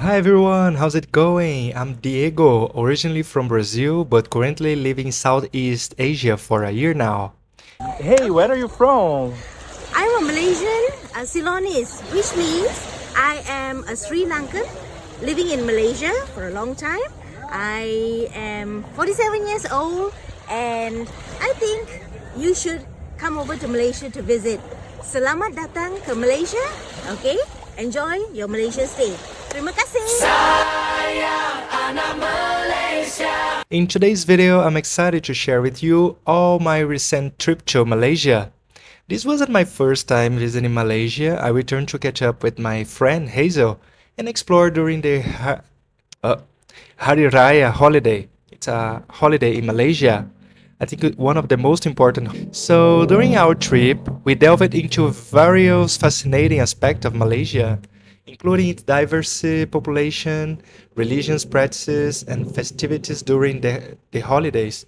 Hi everyone, how's it going? I'm Diego, originally from Brazil, but currently living in Southeast Asia for a year now. Hey, where are you from? I'm a Malaysian, a Ceylonese, which means I am a Sri Lankan living in Malaysia for a long time. I am 47 years old and I think you should come over to Malaysia to visit. Selamat datang ke Malaysia. Okay? Enjoy your Malaysia stay. Terima kasih. In today's video, I'm excited to share with you all my recent trip to Malaysia. This wasn't my first time visiting Malaysia. I returned to catch up with my friend Hazel and explore during the Hari Raia holiday. It's a holiday in Malaysia. I think one of the most important. So during our trip, we delved into various fascinating aspects of Malaysia, including its diverse population, religious practices, and festivities during the holidays.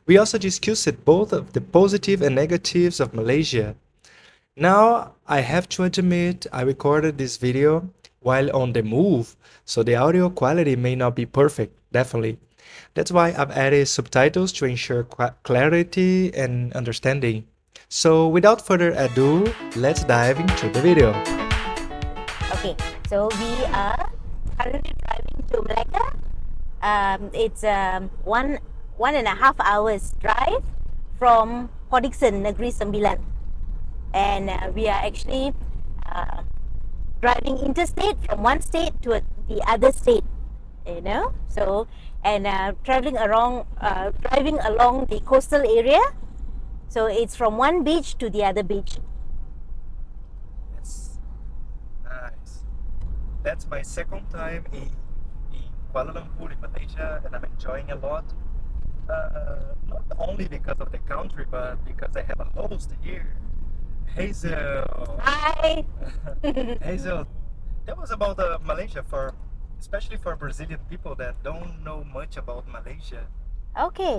We also discussed both of the positive and negatives of Malaysia. Now, I have to admit, I recorded this video while on the move, so the audio quality may not be perfect, definitely. That's why I've added subtitles to ensure clarity and understanding. So, without further ado, let's dive into the video. Okay, so we are currently driving to Malacca. It's 1.5 hours drive from Podixon, Negeri Sembilan. And we are actually driving interstate from one state to the other state, you know. So, and driving along the coastal area. So it's from one beach to the other beach. Yes, nice. That's my second time in Kuala Lumpur in Malaysia, and I'm enjoying a lot. Not only because of the country, but because I have a host here, Hazel. Hi. Hazel, that was about Malaysia especially for Brazilian people that don't know much about Malaysia. Okay.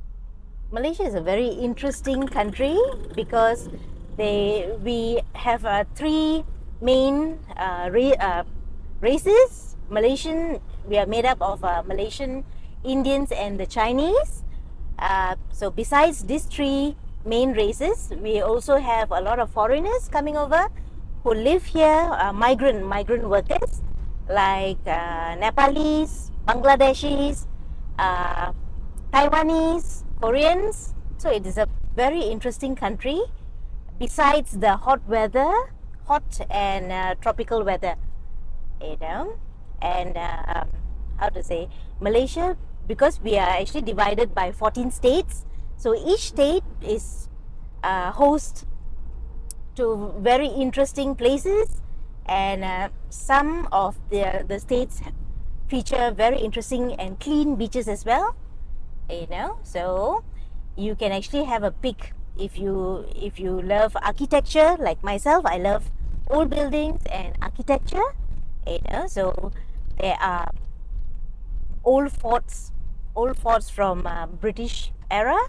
Malaysia is a very interesting country because we have three main races. We are made up of Malaysian, Indians, and the Chinese. So besides these three main races, we also have a lot of foreigners coming over who live here, migrant workers like Nepalese, Bangladeshis, Taiwanese, Koreans. So it is a very interesting country. Besides the hot and tropical weather, you know, and how to say, Malaysia, because we are actually divided by 14 states. So each state is host to very interesting places, and some of the states feature very interesting and clean beaches as well, you know. So you can actually have a pick if you love architecture like myself. I love old buildings and architecture, you know. So there are old forts from British era,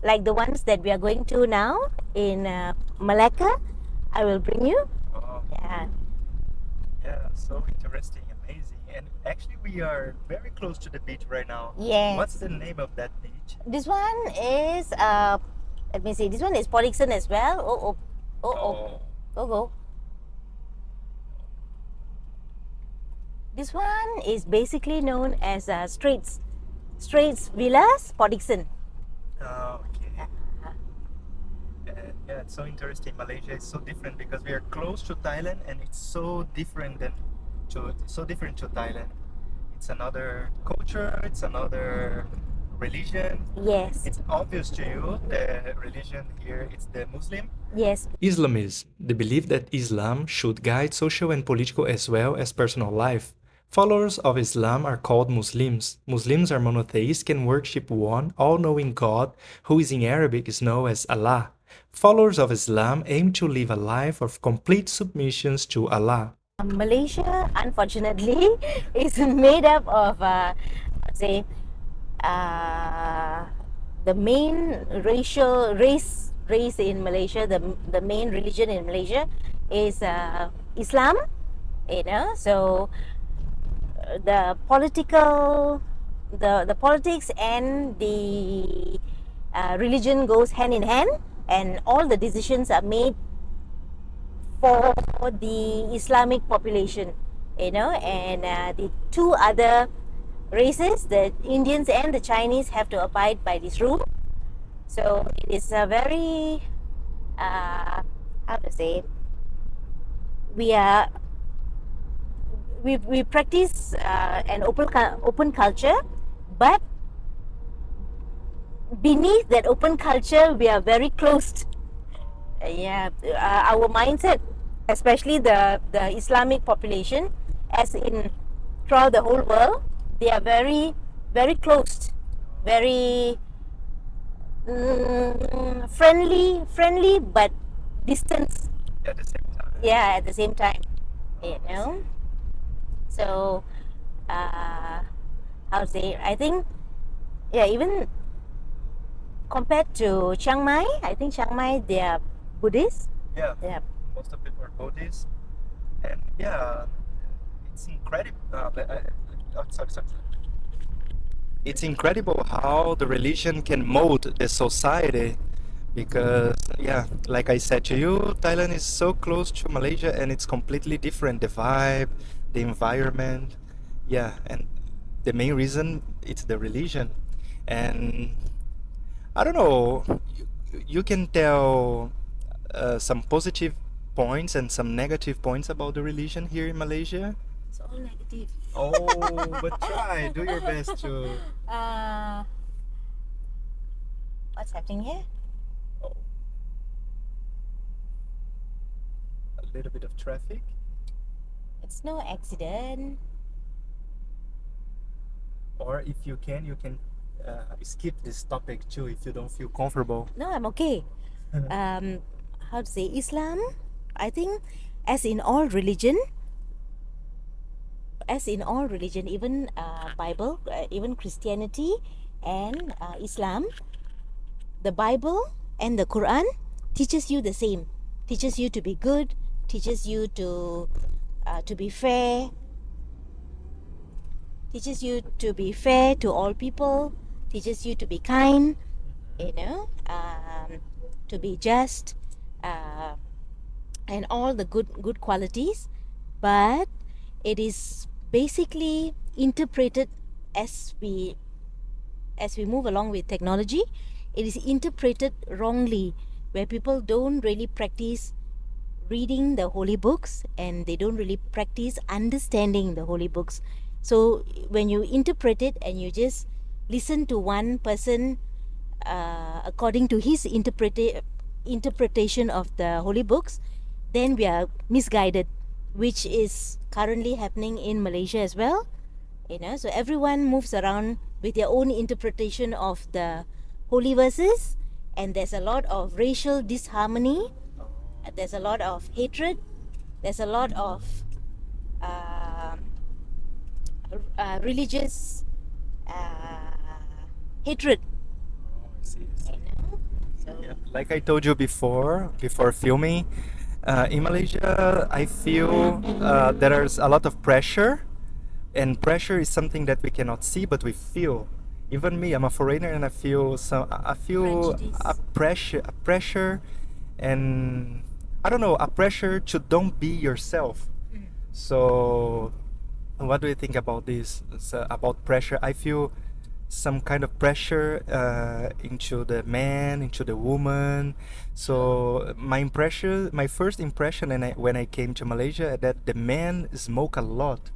like the ones that we are going to now in Malacca. I will bring you. Wow. Yeah, so interesting, amazing. And actually, we are very close to the beach right now. Yes. What's the name of that beach? This one is let me see. This one is Podixon as well. Go. This one is basically known as Straits Villas Podixon. Oh, okay. Yeah, it's so interesting. Malaysia is so different because we are close to Thailand, and it's so different to Thailand. It's another culture. It's another religion. Yes. It's obvious to you the religion here. It's the Muslim. Yes. Islamism, the belief that Islam should guide social and political as well as personal life. Followers of Islam are called Muslims. Muslims are monotheistic and worship one all-knowing God, who in Arabic is known as Allah. Followers of Islam aim to live a life of complete submission to Allah. Malaysia, unfortunately, is made up of, the main race in Malaysia. The main religion in Malaysia is Islam. You know, so the political, the politics and the religion goes hand in hand, and all the decisions are made for the Islamic population, and the two other races, the Indians and the Chinese, have to abide by this rule. So it is a very, how to say, we are we practice an open culture, but beneath that open culture, we are very closed. Our mindset, especially the Islamic population, as in throughout the whole world, they are very, very closed, very friendly, but distance. At the same time. Yeah, at the same time, you know. So, how to say? I think, yeah, even compared to Chiang Mai, I think Chiang Mai, they are Buddhist. Yeah. Yeah. Most of it are Buddhist, and yeah, it's incredible. Sorry. It's incredible how the religion can mold the society, because yeah, like I said to you, Thailand is so close to Malaysia, and it's completely different. The vibe, the environment, yeah, and the main reason it's the religion, and I don't know. You can tell some positive points and some negative points about the religion here in Malaysia. It's all negative. Oh, but try, do your best to. What's happening here? Oh, a little bit of traffic. It's no accident. Or if you can skip this topic too if you don't feel comfortable. No, I'm okay. How to say, Islam, I think, as in all religion, even Bible, even Christianity and Islam, the Bible and the Quran teaches you the same. Teaches you to be good. Teaches you to be fair. Teaches you to be fair to all people. Teaches you to be kind. To be just, and all the good qualities. But it is basically interpreted as we move along with technology. It is interpreted wrongly, where people don't really practice reading the holy books, and they don't really practice understanding the holy books. So when you interpret it and you just listen to one person according to his interpretation of the holy books, then we are misguided, which is currently happening in Malaysia as well. So everyone moves around with their own interpretation of the holy verses, and there's a lot of racial disharmony, there's a lot of hatred, there's a lot of religious hatred. I see. So Yeah, like I told you before filming, in Malaysia, I feel there is a lot of pressure, and pressure is something that we cannot see, but we feel. Even me, I'm a foreigner, and I feel Prejudice. a pressure, and I don't know, a pressure to don't be yourself. So, what do you think about this? About pressure? I feel some kind of pressure into the man, into the woman. So my first impression, when I came to Malaysia, that the men smoke a lot.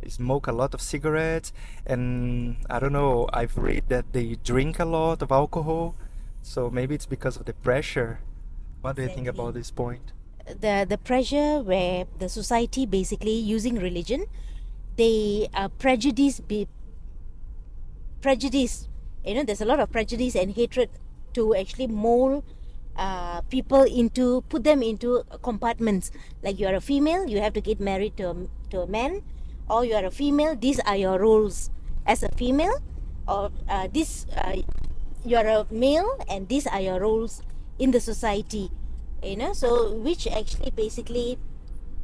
They smoke a lot of cigarettes, and I don't know. I've read that they drink a lot of alcohol. So maybe it's because of the pressure. What do you think about this point? The pressure where the society basically using religion, they are prejudice. There's a lot of prejudice and hatred to actually mold people put them into compartments. Like, you are a female, you have to get married to a man, or you are a female, these are your roles as a female, or you are a male and these are your roles in the society. So which actually basically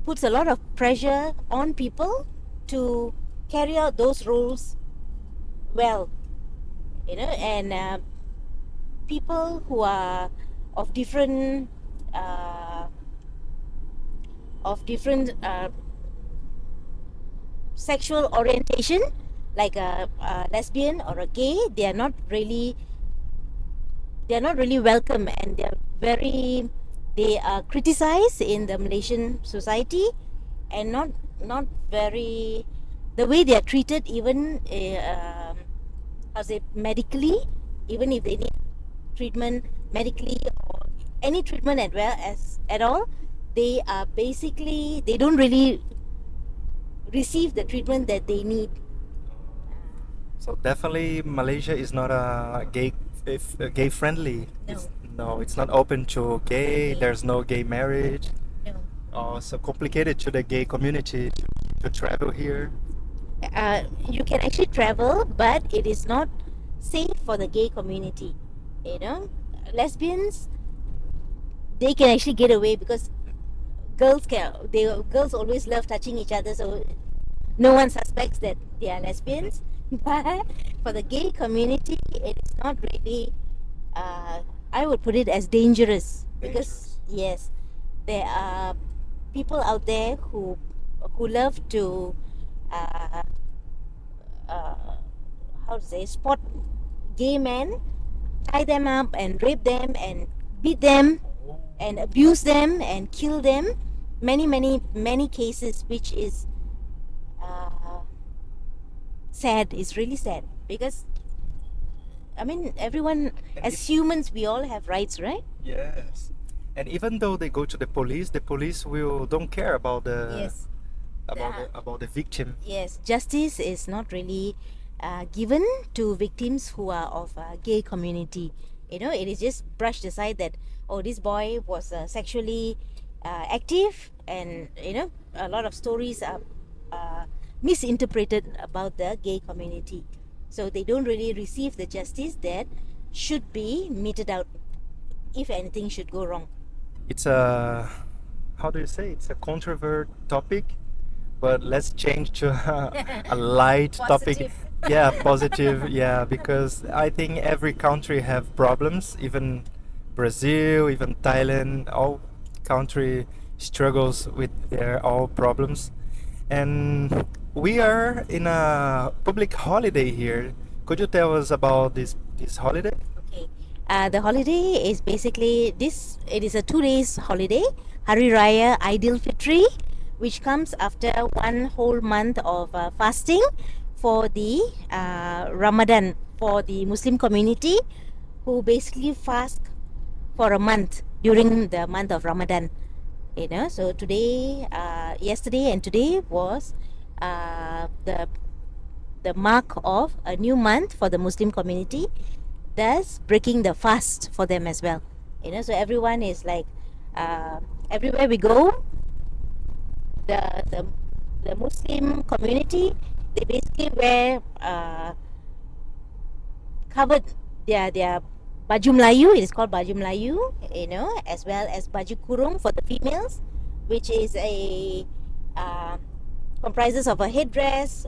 puts a lot of pressure on people to carry out those roles well, and people who are of different uh, sexual orientation, like a lesbian or a gay, they are not really welcome, and they are criticized in the Malaysian society, and not very, the way they are treated, even how to say, medically, even if they need treatment medically or any treatment at all, they are basically, they don't really receive the treatment that they need. So definitely Malaysia is not a gay friendly. No. No, it's not open to gay. There's no gay marriage. No. Oh, so complicated to the gay community to travel here. You can actually travel, but it is not safe for the gay community. Lesbians, they can actually get away because girls always love touching each other, so no one suspects that they are lesbians. But for the gay community, it is not really, I would put it as dangerous, because yes, there are people out there who love to how to say, spot gay men, tie them up and rape them and beat them and abuse them and kill them. Many cases, which is sad. It's really sad, because I mean, everyone, as humans, we all have rights, right? Yes. And even though they go to the police will don't care about Yes. about the victim. Yes, justice is not really given to victims who are of gay community. It is just brushed aside that, oh, this boy was sexually active, and a lot of stories are misinterpreted about the gay community. So they don't really receive the justice that should be meted out if anything should go wrong. It's a, how do you say, it's a controversial topic, but let's change to a light topic. Positive. Yeah, positive. Yeah, because I think every country have problems, even Brazil, even Thailand, all country struggles with their all problems. And we are in a public holiday here. Could you tell us about this holiday? Okay. The holiday is basically this. It is a 2 days holiday, Hari Raia Aidil Fitri, which comes after one whole month of fasting for the Ramadan, for the Muslim community, who basically fast for a month during the month of Ramadan. So today, yesterday and today was the mark of a new month for the Muslim community, thus breaking the fast for them as well. So everyone is like, everywhere we go, the Muslim community, they basically wear covered their baju Melayu. It is called baju Melayu, as well as baju kurung for the females, which is a comprises of a headdress,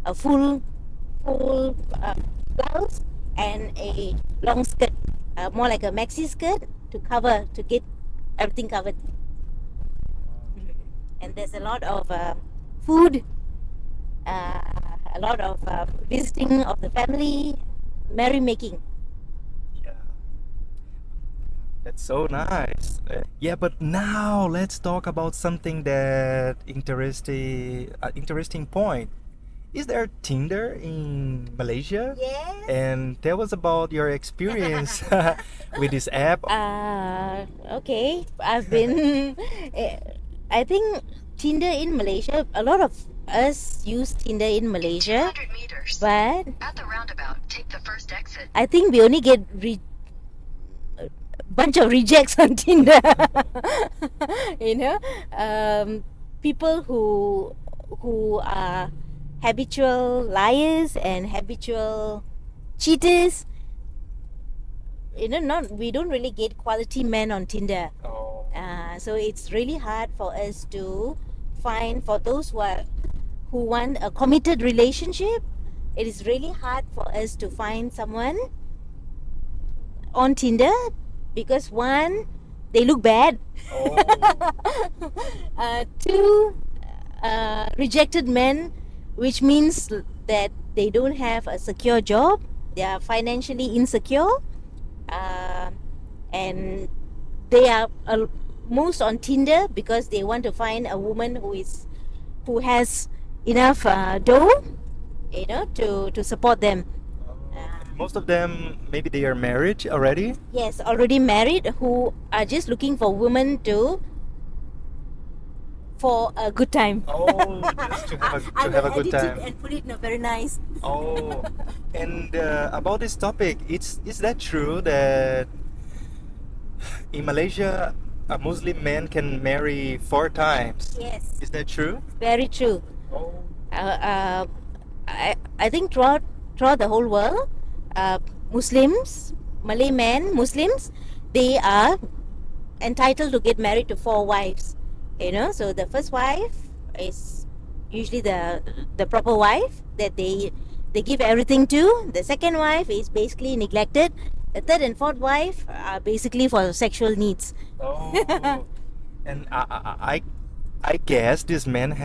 a full blouse, and a long skirt, more like a maxi skirt to get everything covered. And there's a lot of food, a lot of visiting of the family, merrymaking. Yeah. That's so nice. Yeah, but now let's talk about something that interesting point. Is there Tinder in Malaysia? Yes. And tell us about your experience with this app. Okay. I've been. I think Tinder in Malaysia. A lot of us use Tinder in Malaysia, 200 meters. but At the roundabout, take the first exit. I think we only get a bunch of rejects on Tinder. People who are habitual liars and habitual cheaters. We don't really get quality men on Tinder. Oh. So it's really hard for us to find, for those who are who want a committed relationship, it is really hard for us to find someone on Tinder because one, they look bad. Two, rejected men, which means that they don't have a secure job, they are financially insecure, and they are most on Tinder because they want to find a woman who has enough dough, to support them. Most of them, maybe they are married already. Yes, already married, who are just looking for women for a good time. Oh, just to have I to will have a good edit it time. and put it in a very nice. Oh, and about this topic, is that true that in Malaysia a Muslim man can marry 4 times? Yes, Is that true? very true. Oh. I think throughout the whole world, Muslims, Malay men, Muslims, they are entitled to get married to 4 wives. So the first wife is usually the proper wife that they give everything to. The second wife is basically neglected. The third and fourth wife are basically for sexual needs. Oh. And I guess these men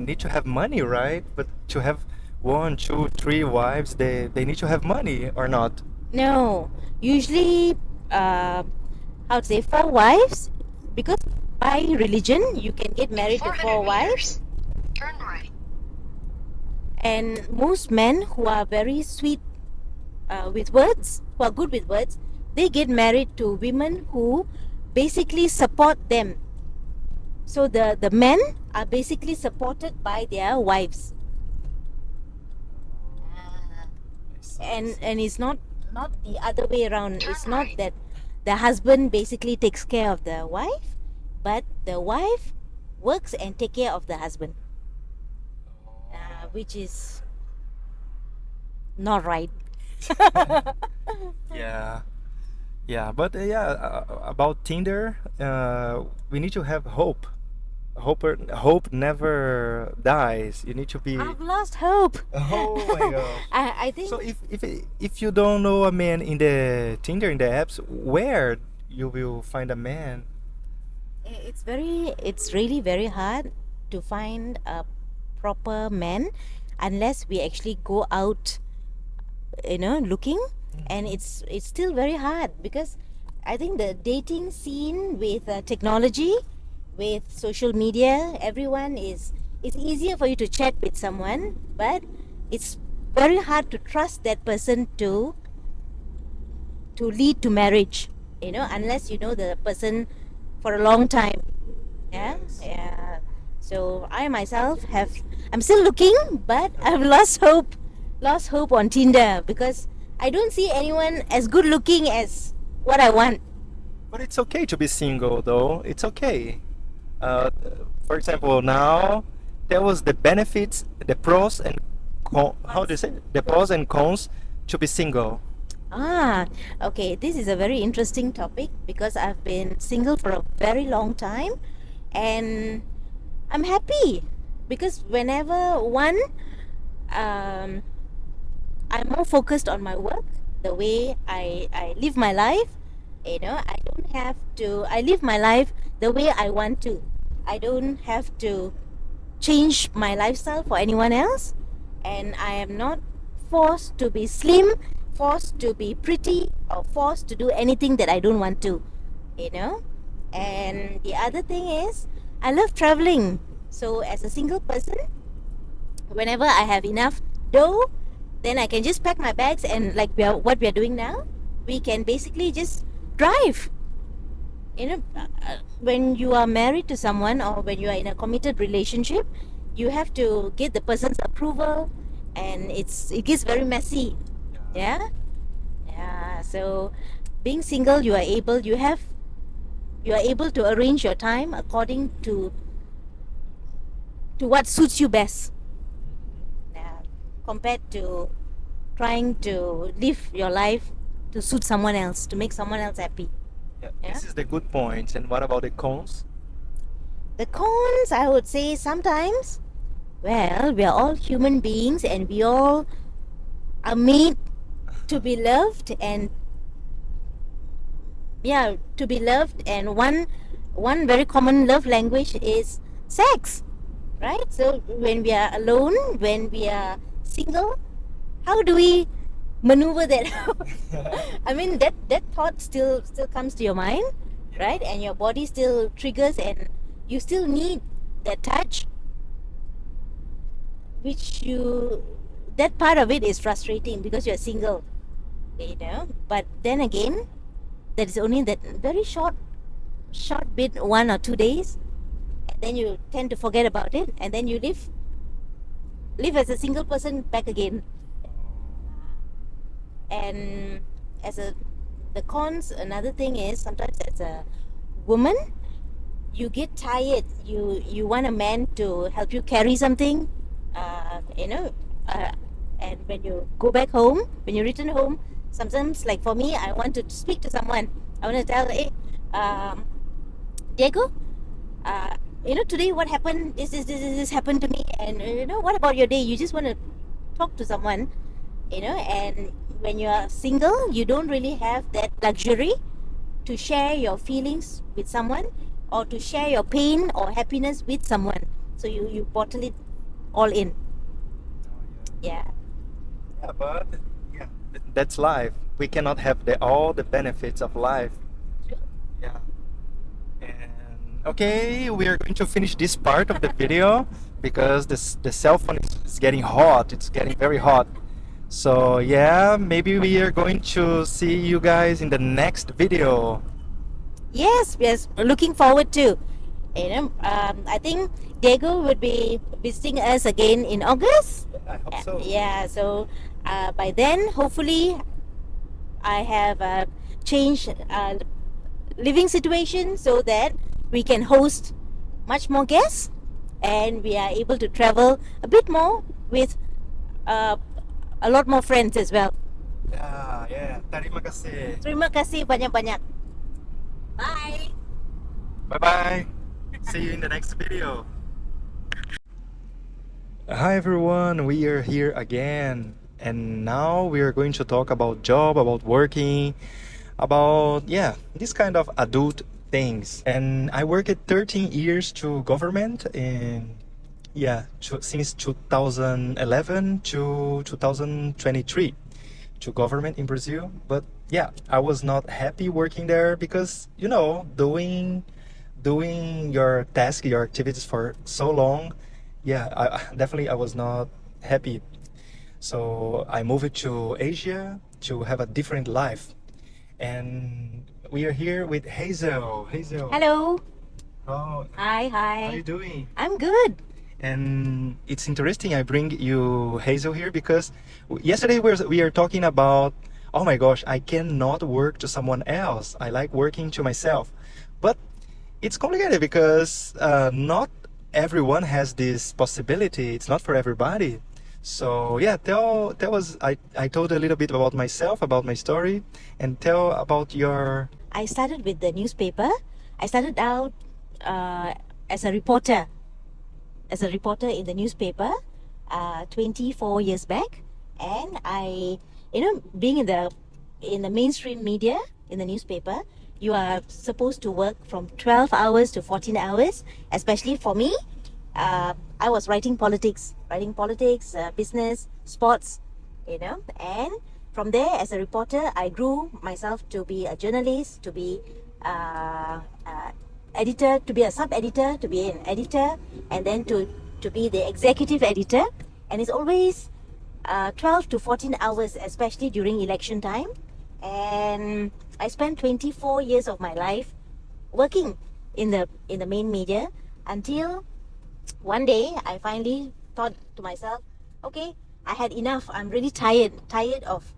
need to have money, right? But to have 1, 2, 3 wives, they need to have money or not? No, usually, how to say, 4 wives, because by religion you can get married to 400 4 wives, meters. Turn right. and most men who are very sweet with words, who are good with words, they get married to women who basically support them. So the men are basically supported by their wives, and it's not the other way around. It's not that the husband basically takes care of the wife, but the wife works and take care of the husband, which is not right. Yeah, yeah, but about Tinder, we need to have hope. Hope never dies. You need to be. I've lost hope. Oh my gosh. I think So if you don't know a man in the Tinder in the apps, where you will find a man? it's really very hard to find a proper man unless we actually go out, looking, and it's still very hard because I think the dating scene with technology, with social media, everyone it's easier for you to chat with someone, but it's very hard to trust that person to lead to marriage, unless you know the person for a long time. Yeah. So I myself I'm still looking, but I've lost hope on Tinder because I don't see anyone as good looking as what I want. But it's okay to be single, though. It's okay. Uh, for example, now there was the benefits, the pros and how do you say it? The pros and cons to be single. Okay, this is a very interesting topic because I've been single for a very long time, and I'm happy because whenever um, I'm more focused on my work, the way I live my life. I don't have to, I live my life the way I want to. I don't have to change my lifestyle for anyone else, and I am not forced to be slim, forced to be pretty, or forced to do anything that I don't want to. And the other thing is, I love traveling. So as a single person, whenever I have enough dough, then I can just pack my bags and like what we are doing now, we can basically just drive. When you are married to someone or when you are in a committed relationship, you have to get the person's approval, and it gets very messy. Yeah. So being single, you are able to arrange your time according to what suits you best, compared to trying to live your life to suit someone else, to make someone else happy. Yeah. This is the good points. And what about the cons? The cons, I would say, sometimes Well, we are all human beings and we all are made to be loved and yeah, to be loved, and one very common love language is sex, right? So when we are alone, when we are single, how do we maneuver that? I mean, that thought still comes to your mind, right? And your body still triggers, and you still need that touch, which you that part of it is frustrating because you're single, you know. But then again, that is only that very short bit, 1 or 2 days, and then you tend to forget about it, and then you live as a single person back again. And as a the cons, another thing is sometimes as a woman you get tired, you want a man to help you carry something, you know, and when you go back home, when you return home, sometimes, like for me, I want to speak to someone. I want to tell, hey, Diego, you know, today what happened, this happened to me, and you know, what about your day? You just want to talk to someone, you know. And when you are single, you don't really have that luxury to share your feelings with someone, or to share your pain or happiness with someone. So you bottle it all in. Yeah. Yeah, but yeah, that's life. We cannot have all the benefits of life. Yeah. And okay, we are going to finish this part of the video because the cell phone is getting hot. It's getting very hot. So yeah, maybe we are going to see you guys in the next video. Yes, looking forward to. You know, I think Diego would be visiting us again in August. I hope so. Yeah, so by then, hopefully, I have changed living situation so that we can host much more guests, and we are able to travel a bit more with a lot more friends as well. Yeah, yeah. Terima kasih. Terima kasih banyak-banyak. Bye. Bye-bye. See you in the next video. Hi everyone, we are here again, and now we are going to talk about job, about working, about this kind of adult things. And I worked 13 years to government in since 2011 to 2023 to government in Brazil. But yeah, I was not happy working there because doing your task, your activities for so long, I was not happy. So I moved to Asia to have a different life. And we are here with Hazel. Hazel. Hello. Oh, Hi. how are you doing? I'm good. And it's interesting I bring you Hazel here because yesterday we are talking about, oh my gosh, I cannot work to someone else. I like working to myself. But it's complicated because not everyone has this possibility. It's not for everybody. So yeah, tell us. I told a little bit about myself, about my story, and tell about your. I started with the newspaper. I started out as a reporter in the newspaper 24 years back, and I, being in the mainstream media in the newspaper, you are supposed to work from 12 hours to 14 hours. Especially for me, I was writing politics, business, sports, and from there, as a reporter, I grew myself to be a journalist, to be editor, to be a sub-editor, to be an editor, and then to be the executive editor. And it's always 12 to 14 hours, especially during election time. And I spent 24 years of my life working in the main media until one day I finally thought to myself, okay, I had enough. I'm really tired of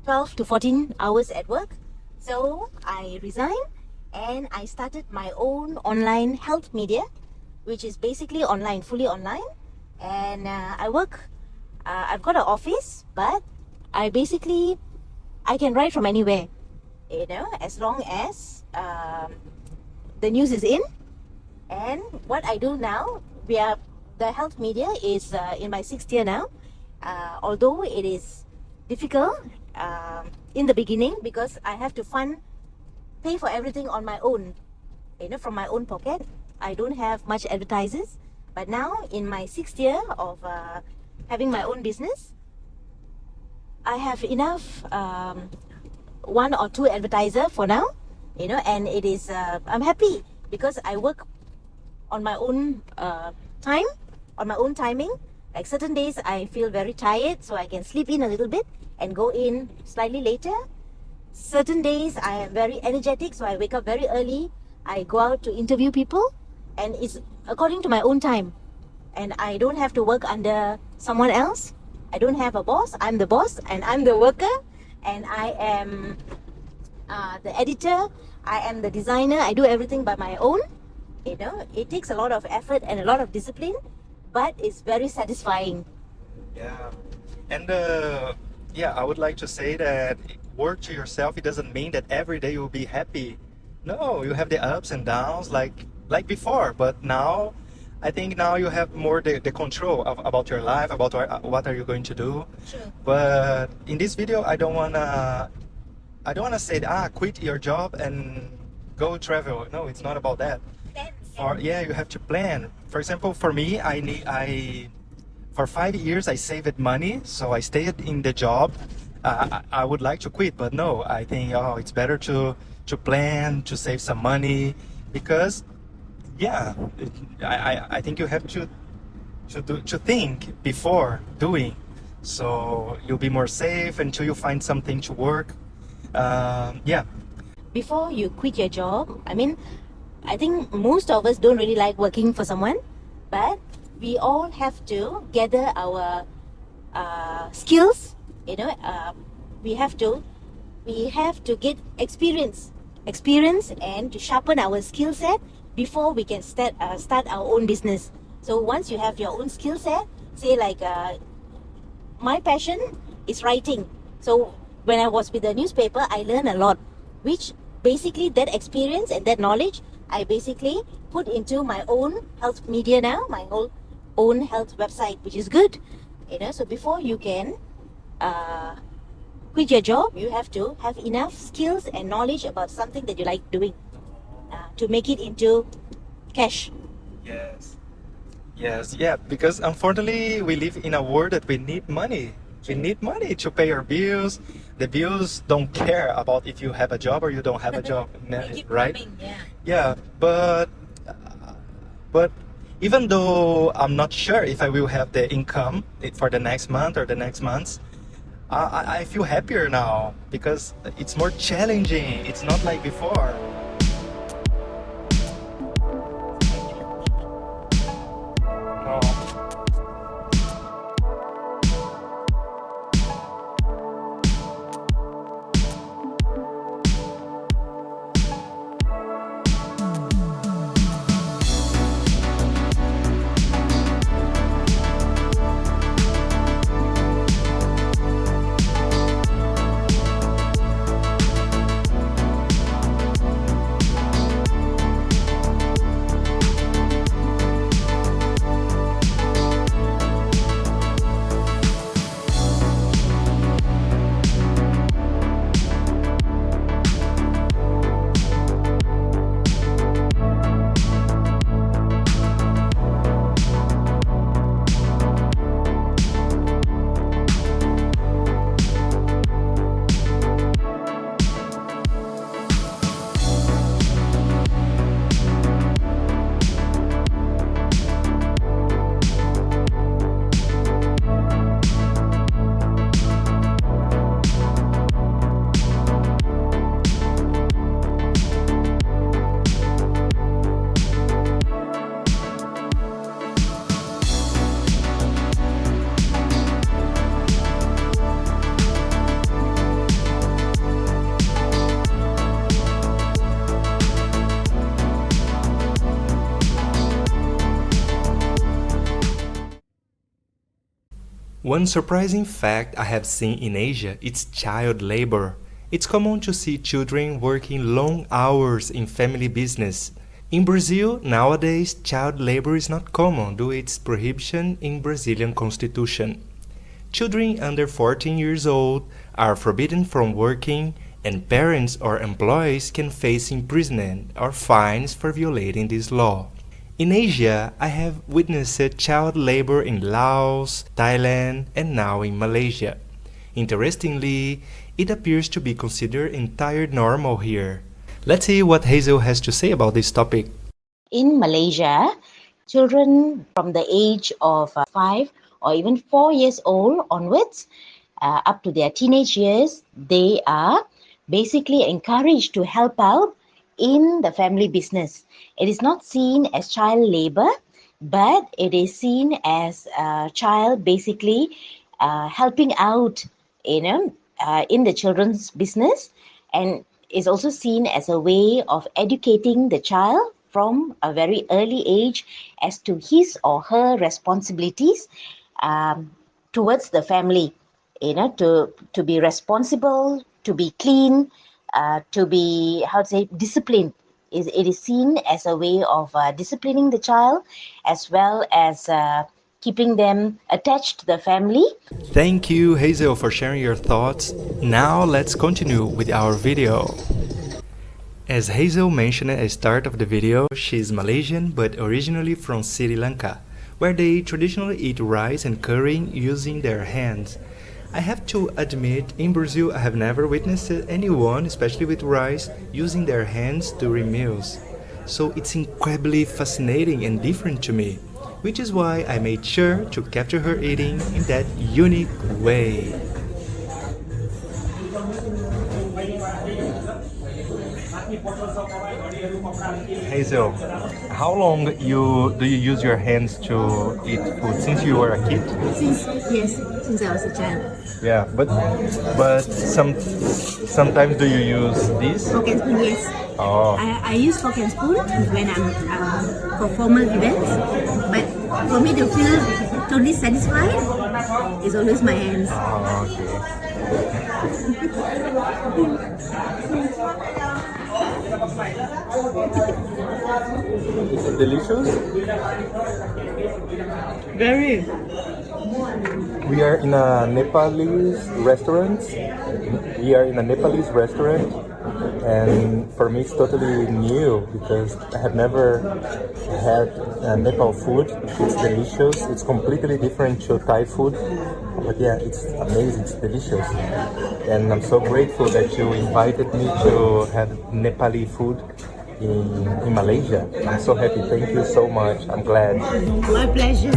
12 to 14 hours at work. So I resigned and I started my own online health media, which is basically online, fully online. And I work, I've got an office, but I can write from anywhere, as long as the news is in. And what I do now, we are the health media is in my 6th year now. Although it is difficult in the beginning because I have to pay for everything on my own, from my own pocket. I don't have much advertisers. But now in my 6th year of having my own business, I have enough 1 or 2 advertiser for now, and it is I'm happy because I work on my own time, on my own timing. Like certain days I feel very tired, so I can sleep in a little bit and go in slightly later. Certain days I am very energetic, so I wake up very early. I go out to interview people, and it's according to my own time. And I don't have to work under someone else. I don't have a boss. I'm the boss and I'm the worker, and I am the editor. I am the designer. I do everything by my own. It takes a lot of effort and a lot of discipline, but it's very satisfying. Yeah. And I would like to say that work to yourself, it doesn't mean that every day you'll be happy. No, you have the ups and downs like before, but now I think now you have more the control about your life, about what are you going to do. Sure. But in this video, I don't wanna say quit your job and go travel. No, it's not about that. You have to plan. For example, for me, for 5 years I saved money, so I stayed in the job. I would like to quit, but no, I think it's better to plan, to save some money, because I think you have to think before doing, so you'll be more safe until you find something to work. Before you quit your job, I think most of us don't really like working for someone, but we all have to gather our skills. We have to get experience and to sharpen our skill set before we can start our own business. So once you have your own skill set, say like my passion is writing. So when I was with the newspaper, I learned a lot, which basically that experience and that knowledge I basically put into my own health media now, my own health website, which is good. So before you can quit your job, you have to have enough skills and knowledge about something that you like doing to make it into cash. Yes, because unfortunately we live in a world that we need money. We need money to pay our bills. The bills don't care about if you have a job or you don't have a job, right? Coming, Yeah, but even though I'm not sure if I will have the income for the next month or the next months, I feel happier now because it's more challenging. It's not like before. One surprising fact I have seen in Asia is child labor. It's common to see children working long hours in family business, In Brazil, nowadays, child labor is not common due to its prohibition in Brazilian constitution. Children under 14 years old are forbidden from working, and parents or employees can face imprisonment or fines for violating this law. In Asia, I have witnessed child labor in Laos, Thailand, and now in Malaysia. Interestingly, it appears to be considered entirely normal here. Let's see what Hazel has to say about this topic. In Malaysia, children from the age of 5 or even 4 years old onwards, up to their teenage years, they are basically encouraged to help out in the family business. It is not seen as child labor, but it is seen as a child basically helping out, in the children's business, and is also seen as a way of educating the child from a very early age as to his or her responsibilities towards the family, to be responsible, to be clean, to be, disciplined. It is seen as a way of disciplining the child, as well as keeping them attached to the family. Thank you, Hazel, for sharing your thoughts. Now let's continue with our video. As Hazel mentioned at the start of the video, she is Malaysian but originally from Sri Lanka, where they traditionally eat rice and curry using their hands. I have to admit, in Brazil I have never witnessed anyone, especially with rice, using their hands during meals. So it's incredibly fascinating and different to me, which is why I made sure to capture her eating in that unique way. Hazel, how long do you use your hands to eat food since you were a kid? Since I was a child. Yeah, but sometimes do you use this? Fork and spoon, yes. Oh, I use fork and spoon when I'm for formal events, but for me to feel totally satisfied, it's always my hands. okay. Is it delicious? Very. We are in a Nepalese restaurant. And for me it's totally new because I have never had Nepal food. It's delicious. It's completely different to Thai food. But yeah, it's amazing. It's delicious. And I'm so grateful that you invited me to have Nepali food in Malaysia. I'm so happy. Thank you so much. I'm glad. My pleasure.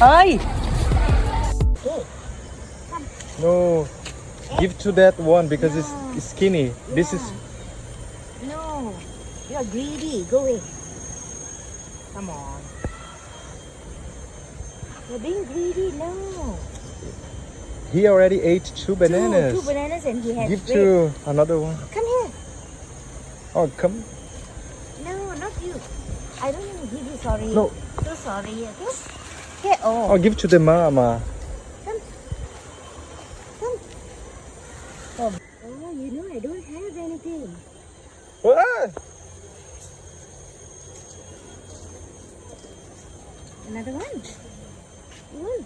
Ơi! No, give to that one because it's skinny. This is No, you're greedy. Go away. Come on. You're being greedy. No. he already ate two bananas. Two bananas and he has Give red. to another one. Come here. Oh, come. No, not you. I don't want to give you sorry. No. So sorry. Okay? Here. Oh, give to the mama. Come. Oh, you know I don't have anything. What? Another one. One.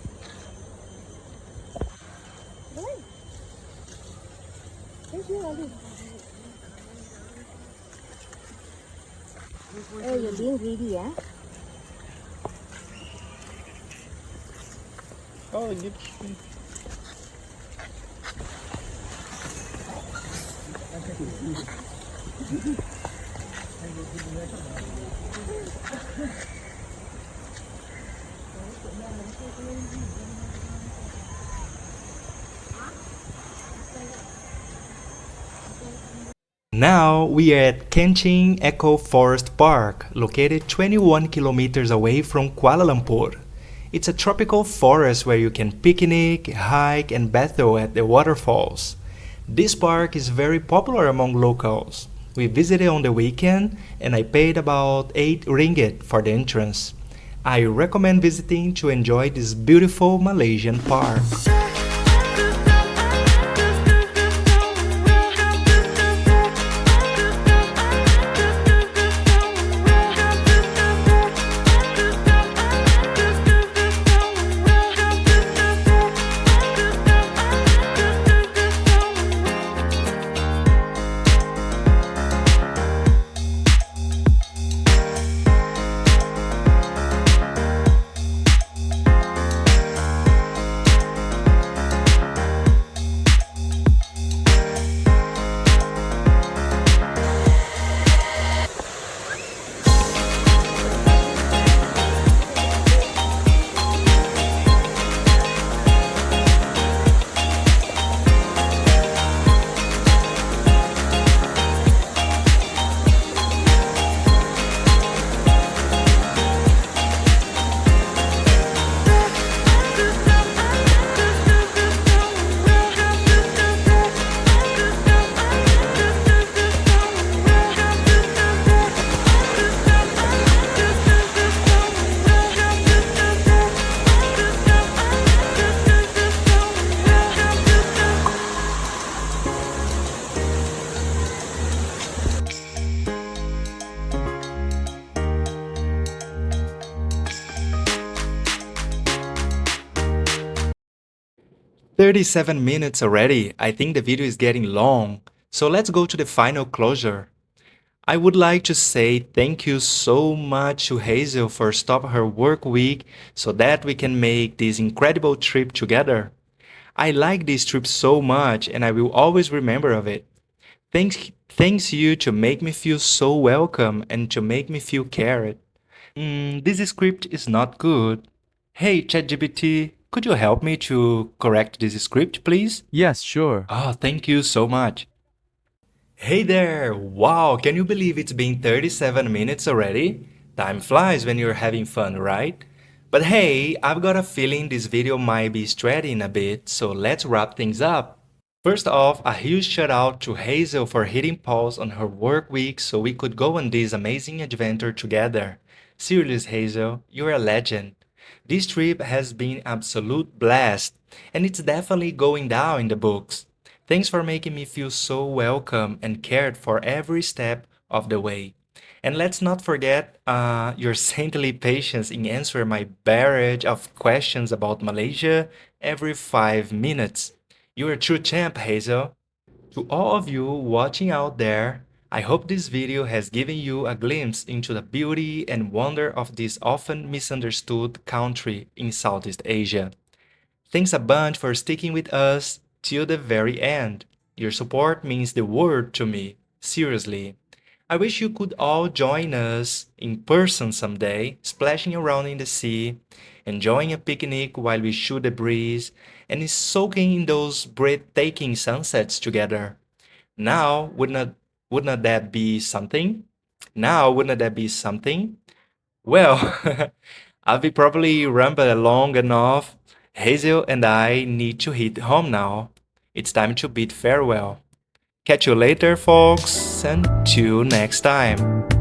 One. Thank you, Ali. Oh, you're being greedy, yeah? Oh, give. Now we are at Kenching Eco Forest Park, located 21 kilometers away from Kuala Lumpur. It's a tropical forest where you can picnic, hike, and bathe at the waterfalls. This park is very popular among locals. We visited on the weekend and I paid about 8 ringgit for the entrance. I recommend visiting to enjoy this beautiful Malaysian park. 37 minutes already. I think the video is getting long. So let's go to the final closure. I would like to say thank you so much to Hazel for stopping her work week so that we can make this incredible trip together. I like this trip so much and I will always remember of it. Thanks you to make me feel so welcome and to make me feel cared. This script is not good. Hey ChatGPT, could you help me to correct this script, please? Yes, sure. Oh, thank you so much. Hey there! Wow, can you believe it's been 37 minutes already? Time flies when you're having fun, right? But hey, I've got a feeling this video might be stretching a bit, so let's wrap things up. First off, a huge shout out to Hazel for hitting pause on her work week so we could go on this amazing adventure together. Seriously, Hazel, you're a legend. This trip has been absolute blast, and it's definitely going down in the books. Thanks for making me feel so welcome and cared for every step of the way. And let's not forget your saintly patience in answering my barrage of questions about Malaysia every 5 minutes. You're a true champ, Hazel. To all of you watching out there, I hope this video has given you a glimpse into the beauty and wonder of this often misunderstood country in Southeast Asia. Thanks a bunch for sticking with us till the very end. Your support means the world to me, seriously. I wish you could all join us in person someday, splashing around in the sea, enjoying a picnic while we shoot the breeze, and soaking in those breathtaking sunsets together. Now, wouldn't that be something? Now, wouldn't that be something? Well, I've been probably rambled long enough. Hazel and I need to hit home now. It's time to bid farewell. Catch you later, folks. Until next time.